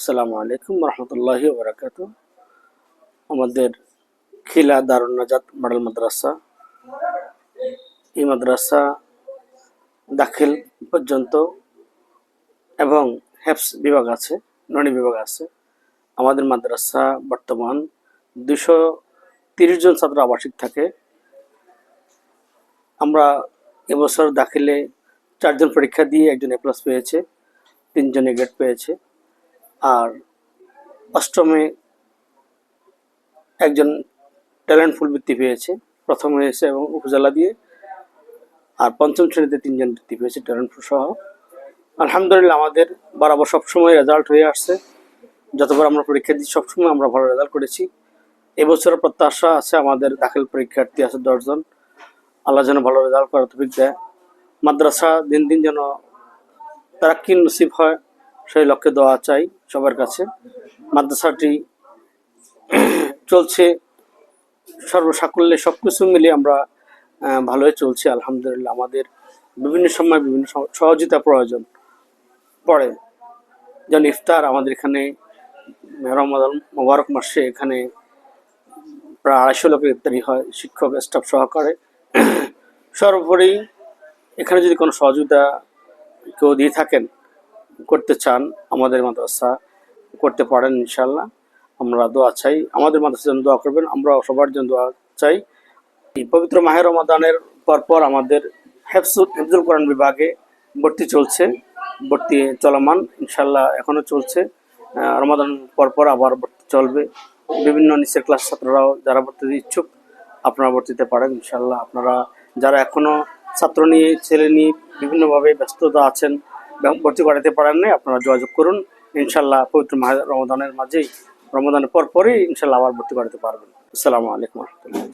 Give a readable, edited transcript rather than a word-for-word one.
আসসালামু আলাইকুম রহমতুল্লাহি ওয়া বারাকাতুহু। আমাদের খিলা দারুন নাজাত মডেল মাদ্রাসা, এই মাদ্রাসা দাখিল পর্যন্ত এবং হেফজ বিভাগ আছে, ননি বিভাগ আছে। আমাদের মাদ্রাসা বর্তমান 230 জন ছাত্র আবাসিক থাকে। আমরা এবছর দাখিলে 4 জন পরীক্ষা দিয়ে 1 জন A+ পেয়েছে, 3 জন A গ্রেড পেয়েছে। আর অষ্টমে একজন ট্যালেন্টফুল বৃত্তি পেয়েছে, প্রথম হয়েছে এবং উপজেলা দিয়ে। আর পঞ্চম শ্রেণীতে 3 জন বৃত্তি পেয়েছে ট্যালেন্টফুল সহ। আলহামদুলিল্লাহ আমাদের বরাবর সবসময় রেজাল্ট হয়ে আসছে। যতবার আমরা পরীক্ষা দিই সবসময় আমরা ভালো রেজাল্ট করেছি। এবছরের প্রত্যাশা আছে, আমাদের দাখিল পরীক্ষার্থী আছে 10 জন। আল্লাহ যেন ভালো রেজাল্ট করার তৌফিক দেয়। মাদ্রাসা দিন দিন যেন তারাক্কি নসিব হয়, সেই লক্ষ্যে দোয়া চাই সবার কাছে। মাদ্রাসাটি চলছে সর্বসাকুল্যে, সব কিছু মিলিয়ে আমরা ভালোই চলছে আলহামদুলিল্লাহ। আমাদের বিভিন্ন সময় বিভিন্ন সহযোগিতা প্রয়োজন পড়ে, যেমন ইফতার আমাদের এখানে রমাদান মোবারক মাসে এখানে প্রায় 250 লোকের ইফতারি হয়, শিক্ষক স্টাফ সহকারে। সর্বোপরি এখানে যদি কোনো সহযোগিতা কেউ দিয়ে থাকেন, করতে চান, আমাদের মাদ্রাসা করতে পারেন ইনশাল্লাহ। আমরা দোয়া চাই, আমাদের মাদ্রাসার জন্য দোয়া করবেন, আমরা সবার জন্য দোয়া চাই। এই পবিত্র মাহে রমাদানের পরপর আমাদের হেফজুল কোরআন বিভাগে ভর্তি চলছে, ভর্তি চলমান ইনশাল্লাহ, এখনও চলছে। রমাদান পরপর আবার ভর্তি চলবে। বিভিন্ন নিচের ক্লাস ছাত্ররাও যারা ভর্তিতে ইচ্ছুক আপনারা ভর্তিতে পারেন ইনশাল্লাহ। আপনারা যারা এখনও ছাত্র নিয়ে ছেলে নিয়ে বিভিন্নভাবে ব্যস্ততা আছেন এবং ভর্তি করাতে পারেন নাই, আপনারা যোগাযোগ করুন ইনশাল্লাহ। পবিত্র মাহে রমাদানের মাঝেই, রমাদানের পরপরই ইনশাল্লাহ আবার ভর্তি করাতে পারবেন। আসসালামু আলাইকুম রহমতুল্লাহ।